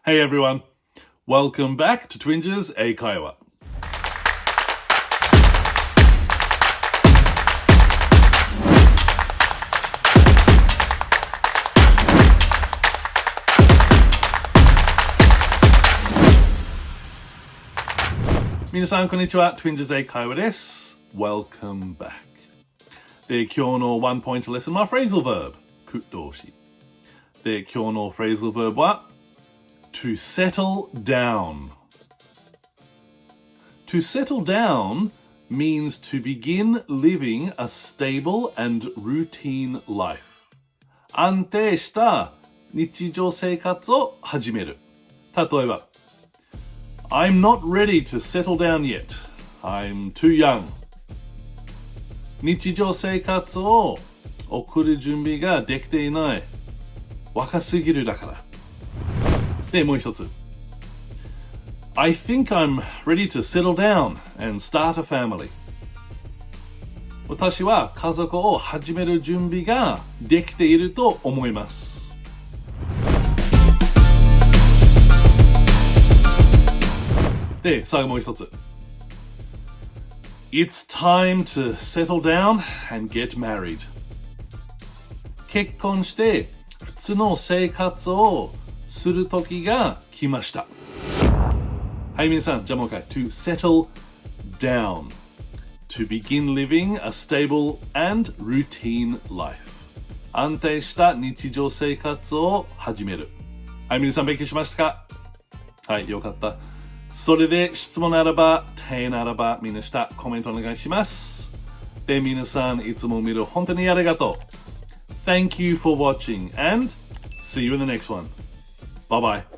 Hey everyone, welcome back to Twinges 英会話。皆さんこんにちは、Twinges 英会話です。Welcome back。で、今日のワンポイントレッスンは Phrasal Verb、句動詞。で、今日の Phrasal Verb はTo settle down. To settle down means to begin living a stable and routine life. 安定した日常生活を始める。例えば、I'm not ready to settle down yet. I'm too young. 日常生活を送る準備ができていない。若すぎるだから。で、もう一つ。I think I'm ready to settle down and start a family. 私は家族を始める準備ができていると思います。で、最後もう一つ。It's time to settle down and get married. 結婚して普通の生活をする時が来ました。はい、皆さん、じゃあもう一回。To settle down. To begin living a stable and routine life. 安定した日常生活を始める。はい、皆さん勉強しましたか？はい、よかった。それで質問ならば、手ならば、みんな下コメントお願いします。で、皆さん、いつも見る本当にありがとう。Thank you for watching and see you in the next one. Bye bye.